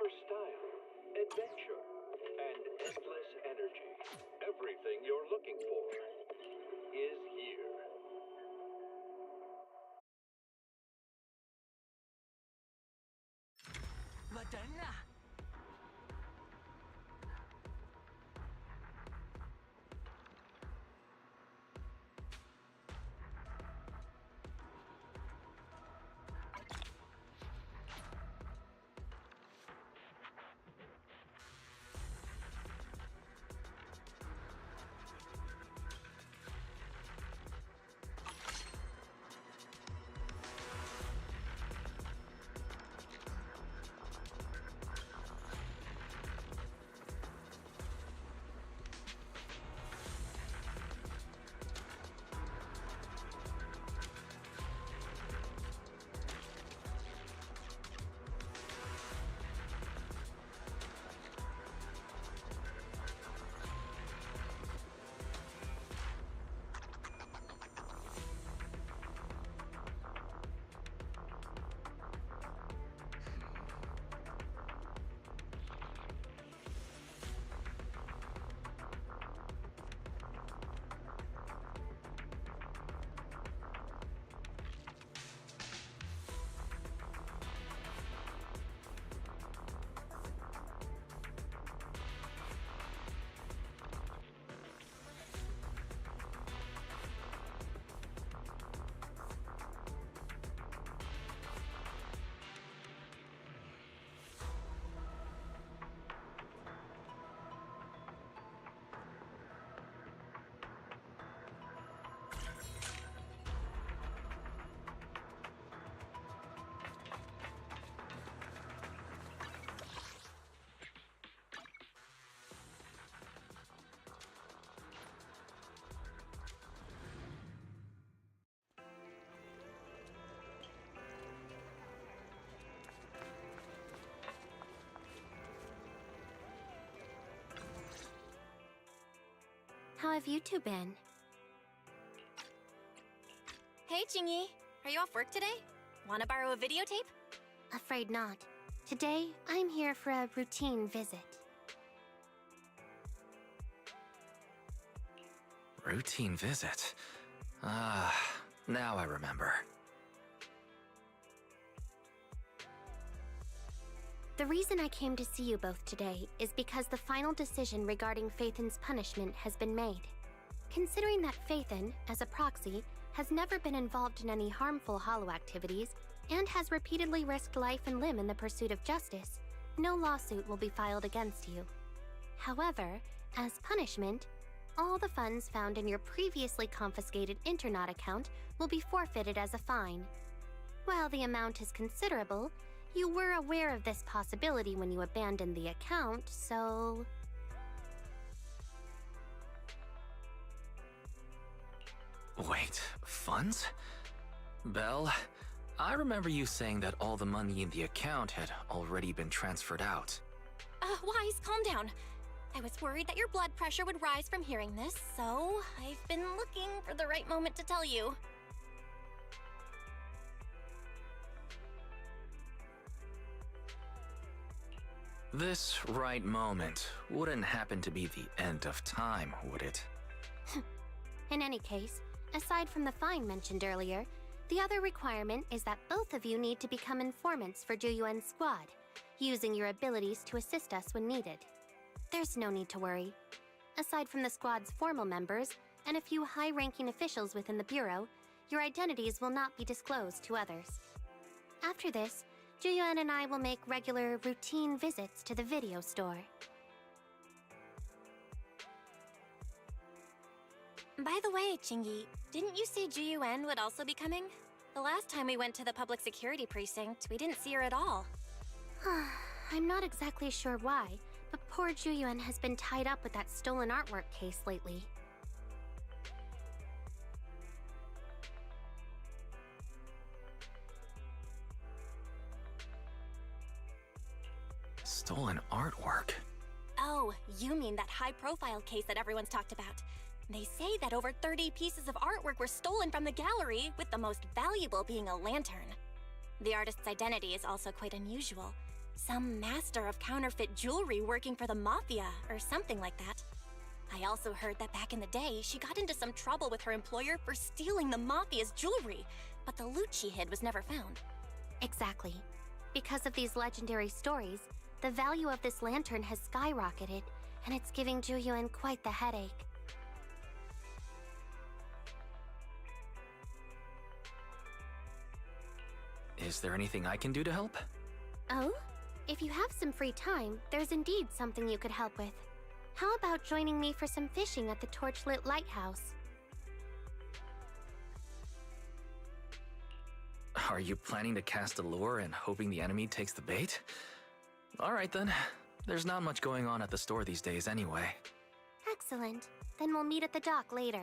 for style, adventure, and endless energy. Everything you're looking for is here. Madonna! How have you two been? Hey, Jingyi. Are you off work today? Want to borrow a videotape? Afraid not. Today, I'm here for a routine visit. Routine visit. Now I remember. The reason I came to see you both today is because the final decision regarding Phaethon's punishment has been made. Considering that Phaethon, as a proxy, has never been involved in any harmful hollow activities and has repeatedly risked life and limb in the pursuit of justice, no lawsuit will be filed against you. However, as punishment, all the funds found in your previously confiscated Internaut account will be forfeited as a fine. While the amount is considerable, you were aware of this possibility when you abandoned the account, so... Wait, funds? Belle, I remember you saying that all the money in the account had already been transferred out. Wise, calm down. I was worried that your blood pressure would rise from hearing this, so I've been looking for the right moment to tell you. This right moment wouldn't happen to be the end of time, would it? In any case, aside from the fine mentioned earlier, the other requirement is that both of you need to become informants for Juyuan's squad, using your abilities to assist us when needed. There's no need to worry. Aside from the squad's formal members and a few high-ranking officials within the Bureau, your identities will not be disclosed to others. After this, Juyuan and I will make regular, routine visits to the video store. By the way, Jingyi, didn't you say Juyuan would also be coming? The last time we went to the public security precinct, we didn't see her at all. I'm not exactly sure why, but poor Juyuan has been tied up with that stolen artwork case lately. Stolen artwork? Oh, you mean that high-profile case that everyone's talked about. They say that over 30 pieces of artwork were stolen from the gallery, with the most valuable being a lantern. The artist's identity is also quite unusual. Some master of counterfeit jewelry working for the Mafia, or something like that. I also heard that back in the day, she got into some trouble with her employer for stealing the Mafia's jewelry, but the loot she hid was never found. Exactly. Because of these legendary stories, the value of this lantern has skyrocketed, and it's giving Ju-Yuan quite the headache. Is there anything I can do to help? Oh? If you have some free time, there's indeed something you could help with. How about joining me for some fishing at the torchlit lighthouse? Are you planning to cast a lure and hoping the enemy takes the bait? Alright then. There's not much going on at the store these days anyway. Excellent. Then we'll meet at the dock later.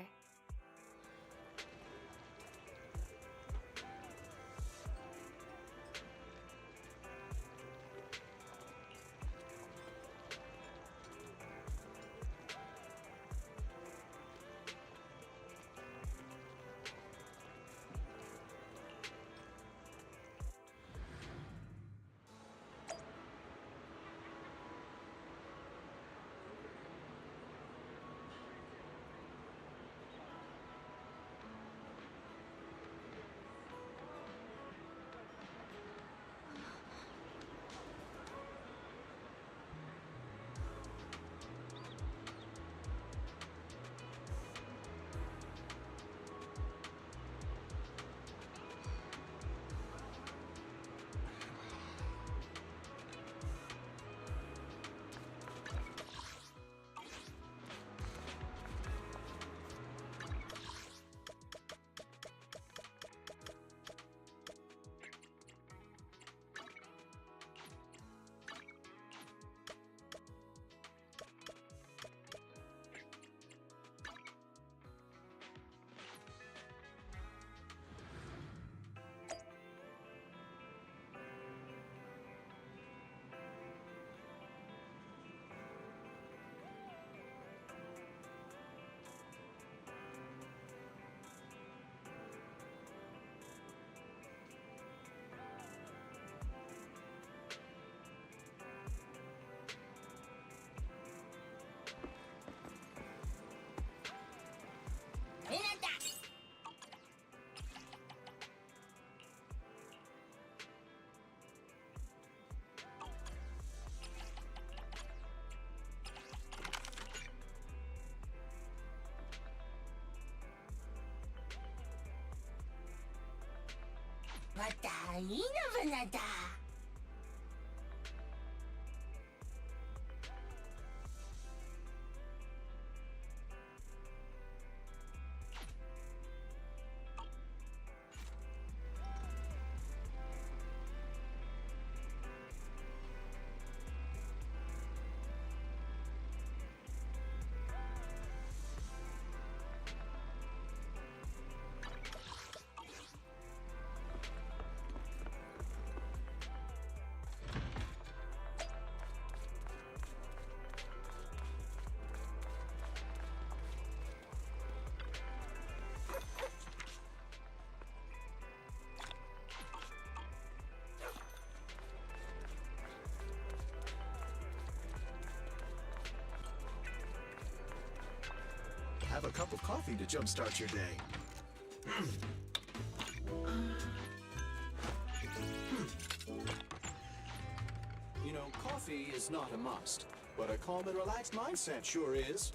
Have a cup of coffee to jumpstart your day. You know, coffee is not a must, but a calm and relaxed mindset sure is.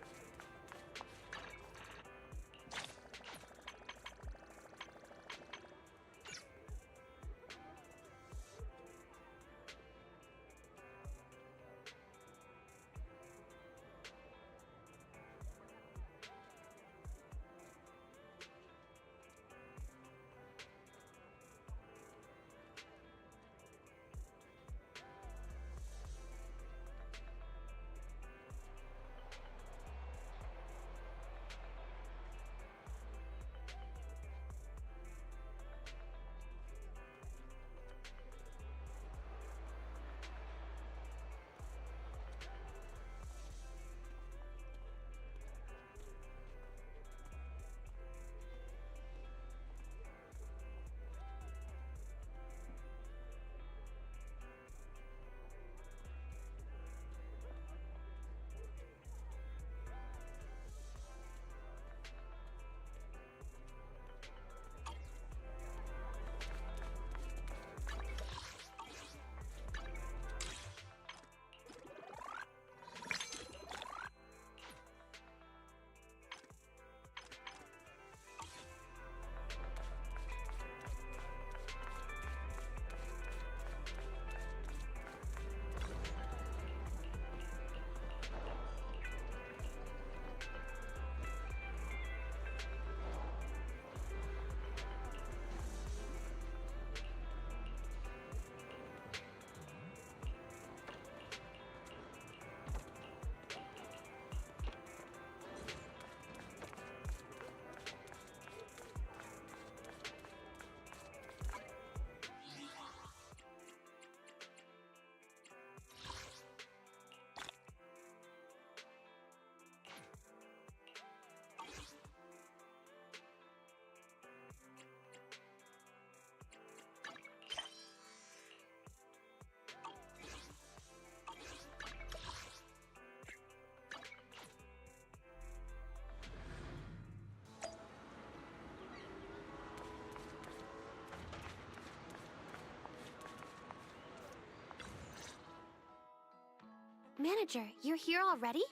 Manager, you're here already?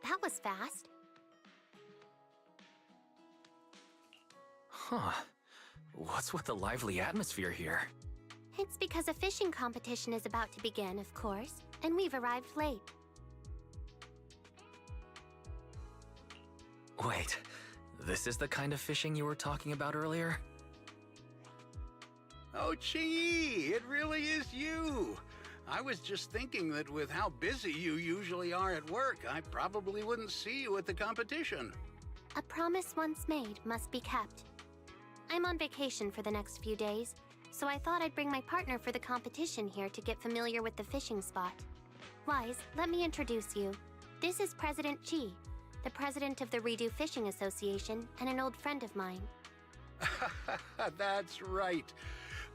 That was fast. Huh. What's with the lively atmosphere here? It's because a fishing competition is about to begin, of course, and we've arrived late. Wait, this is the kind of fishing you were talking about earlier? Oh, Ching-Yi, it really is you. I was just thinking that with how busy you usually are at work, I probably wouldn't see you at the competition. A promise once made must be kept. I'm on vacation for the next few days, so I thought I'd bring my partner for the competition here to get familiar with the fishing spot. Wise, let me introduce you. This is President Chi, the president of the Redo Fishing Association and an old friend of mine. That's right.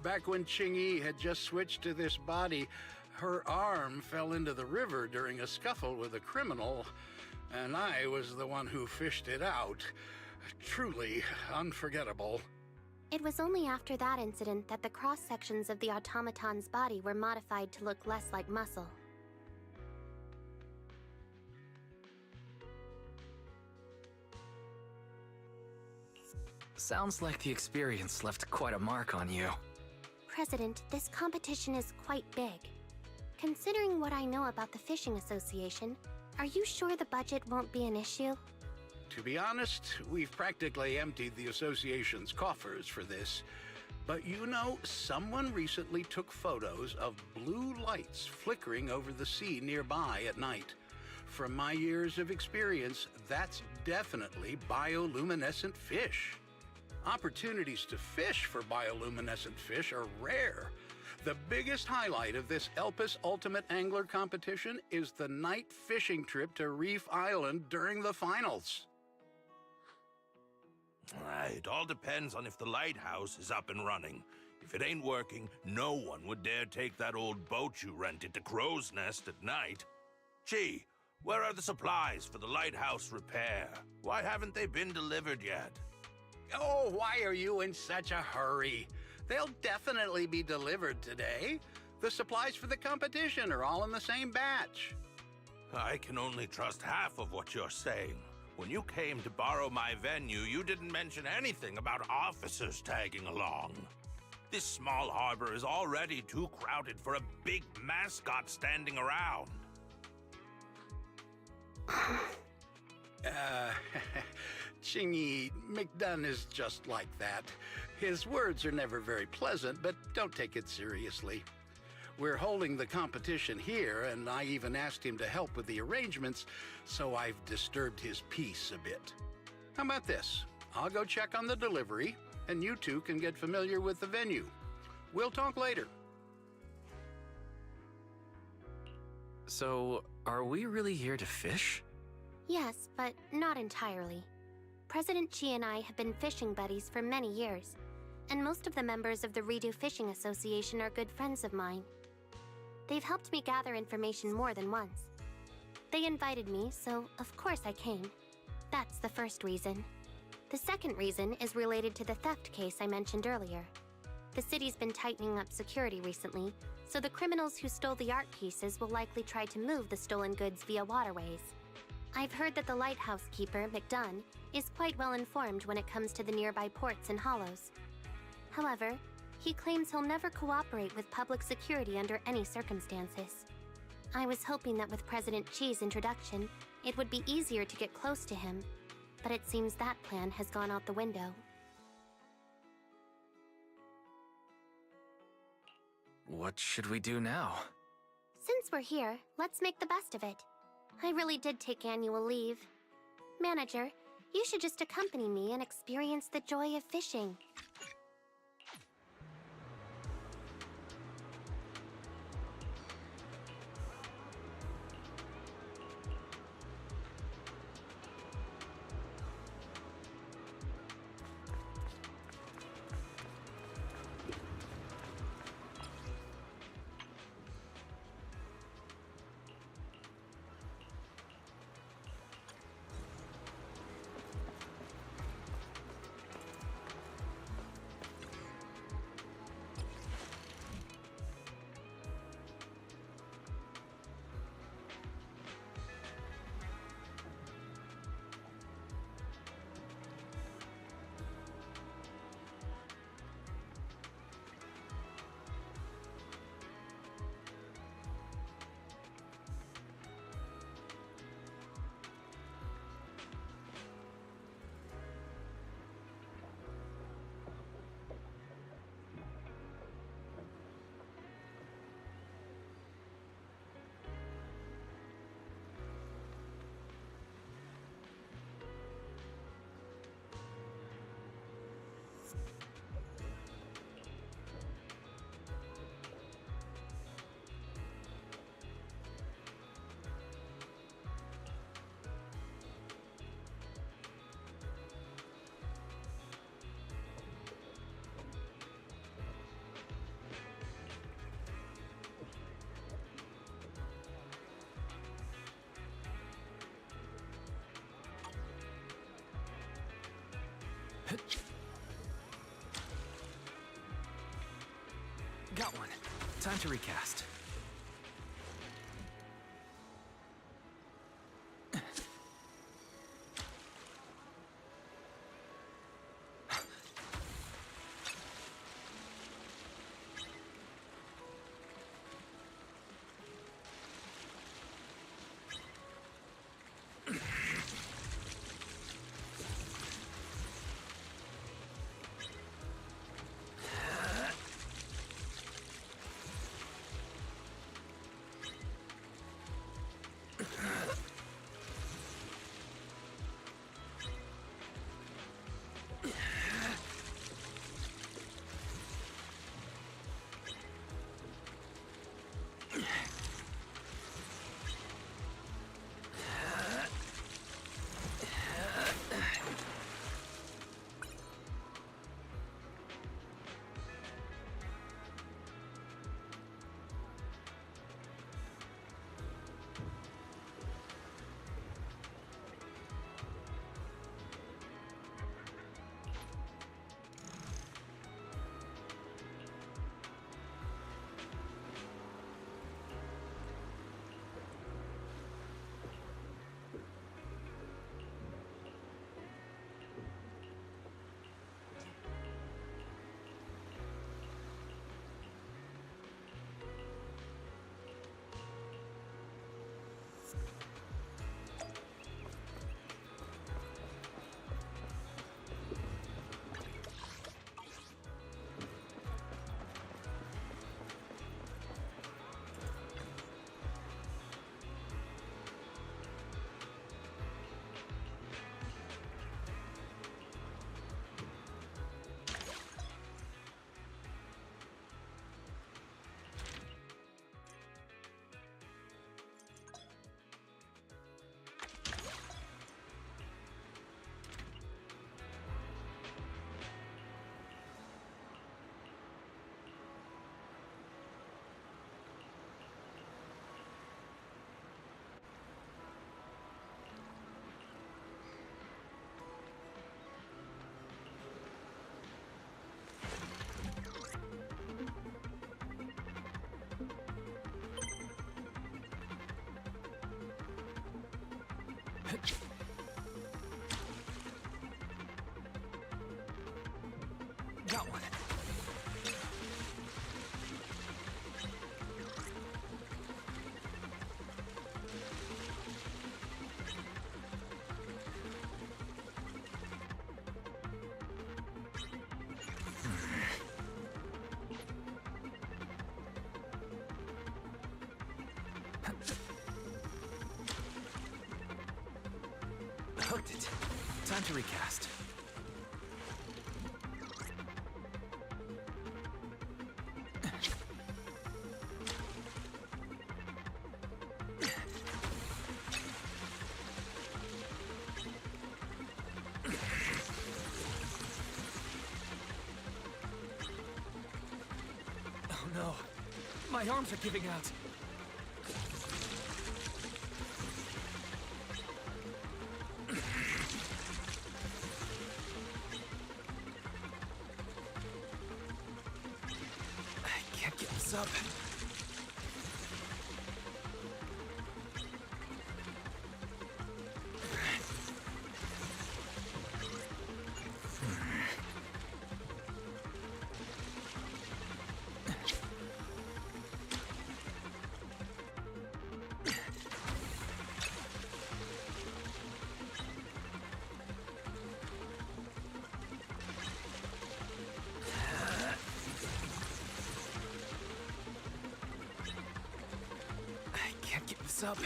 Back when Ching-Yi had just switched to this body, her arm fell into the river during a scuffle with a criminal, and I was the one who fished it out. Truly unforgettable. It was only after that incident that the cross-sections of the automaton's body were modified to look less like muscle. Sounds like the experience left quite a mark on you. President, this competition is quite big. Considering what I know about the Fishing Association, are you sure the budget won't be an issue? To be honest, we've practically emptied the association's coffers for this. But you know, someone recently took photos of blue lights flickering over the sea nearby at night. From my years of experience, that's definitely bioluminescent fish. Opportunities to fish for bioluminescent fish are rare. The biggest highlight of this Elpis Ultimate Angler competition is the night fishing trip to Reef Island during the finals. It all depends on if the lighthouse is up and running. If it ain't working, no one would dare take that old boat you rented to Crow's Nest at night. Gee, where are the supplies for the lighthouse repair? Why haven't they been delivered yet? Oh, why are you in such a hurry? They'll definitely be delivered today. The supplies for the competition are all in the same batch. I can only trust half of what you're saying. When you came to borrow my venue, you didn't mention anything about officers tagging along. This small harbor is already too crowded for a big mascot standing around. Ching-Yi, McDunn is just like that. His words are never very pleasant, but don't take it seriously. We're holding the competition here, and I even asked him to help with the arrangements, so I've disturbed his peace a bit. How about this? I'll go check on the delivery, and you two can get familiar with the venue. We'll talk later. So, are we really here to fish? Yes, but not entirely. President Chi and I have been fishing buddies for many years, and most of the members of the Redo Fishing Association are good friends of mine. They've helped me gather information more than once. They invited me, so of course I came. That's the first reason. The second reason is related to the theft case I mentioned earlier. The city's been tightening up security recently, so the criminals who stole the art pieces will likely try to move the stolen goods via waterways. I've heard that the lighthouse keeper, McDunn, is quite well informed when it comes to the nearby ports and hollows. However, he claims he'll never cooperate with public security under any circumstances. I was hoping that with President Chi's introduction, it would be easier to get close to him, but it seems that plan has gone out the window. What should we do now? Since we're here, let's make the best of it. I really did take annual leave. Manager, you should just accompany me and experience the joy of fishing. Got one. Time to recast. Got one. Hooked it. Time to recast. Oh no. My arms are giving out. Up. Up.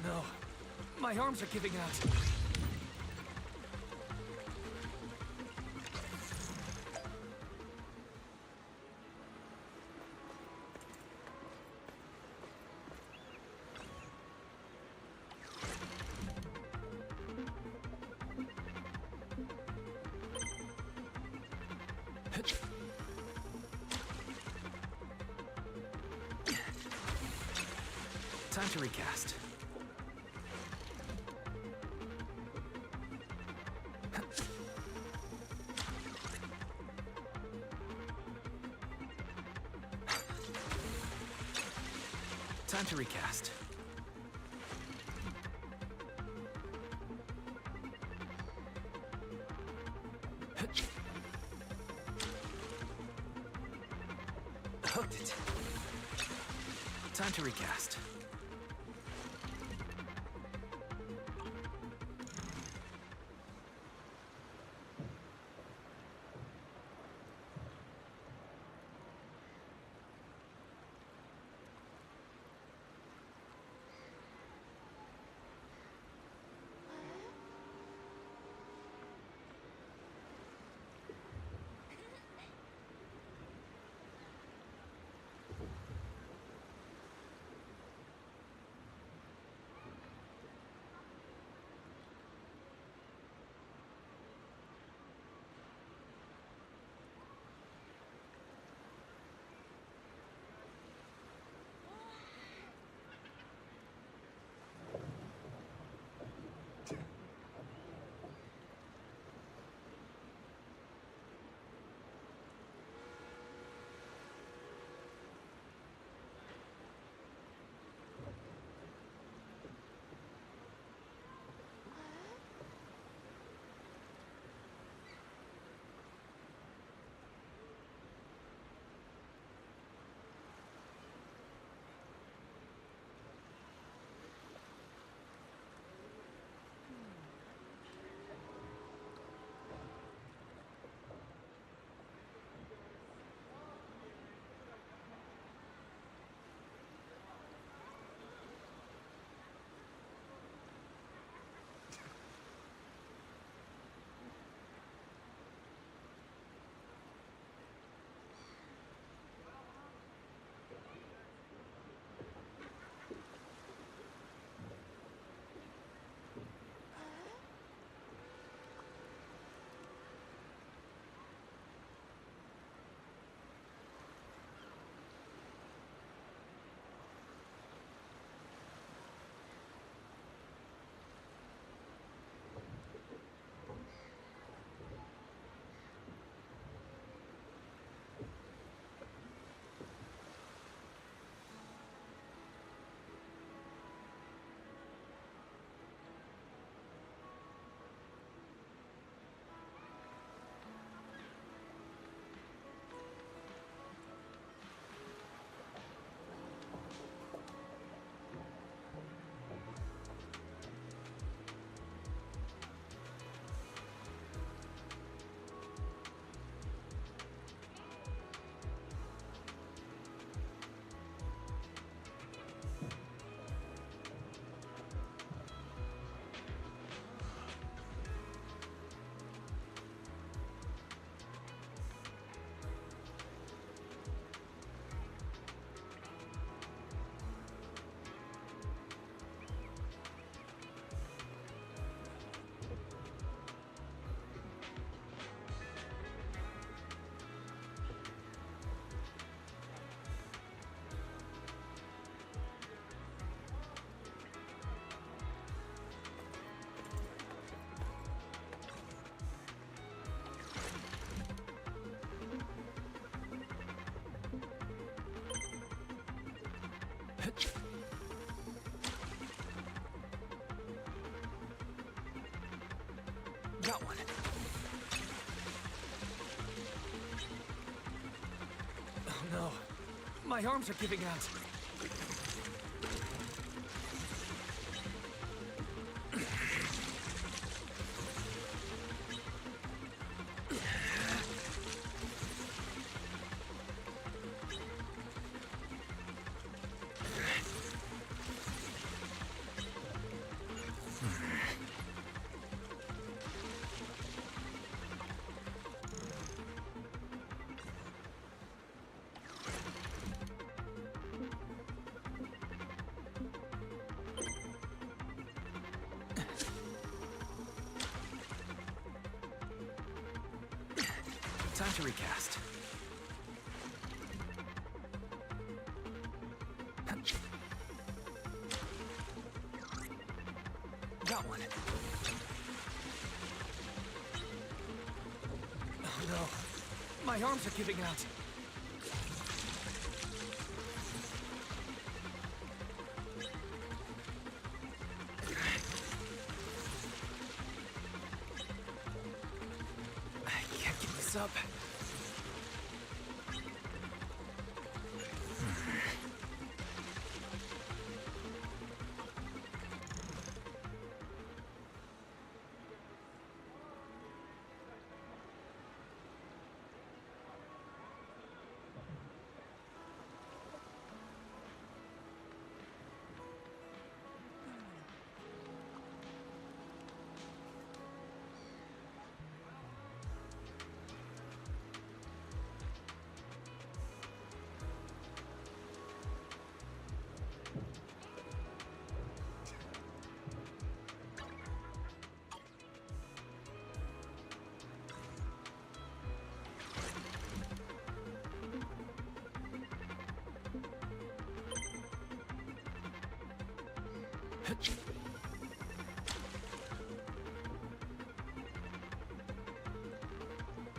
No. My arms are giving out. Time to recast. Time to recast. Hooked it. Time to recast. Got one. Oh no. My arms are giving out. Time to recast. Got one. Oh no. My arms are giving out. I can't get this up.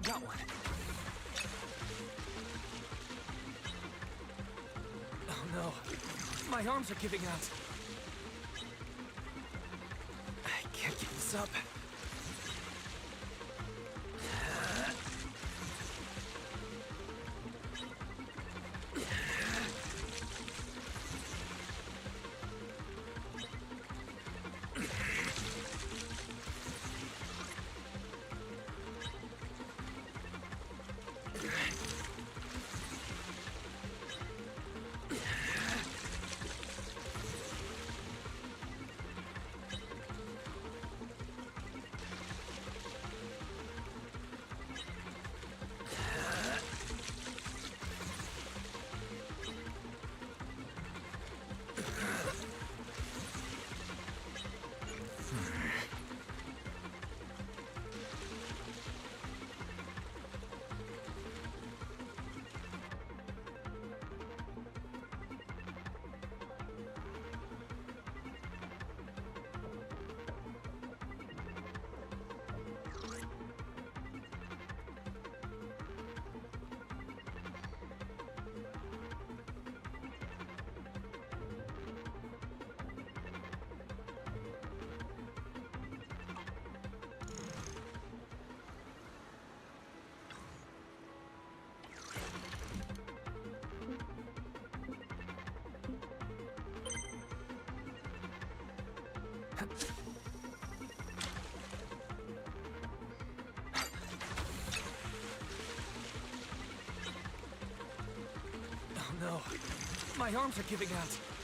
Got one. Oh no. My arms are giving out. I can't get this up. Oh no. My arms are giving out.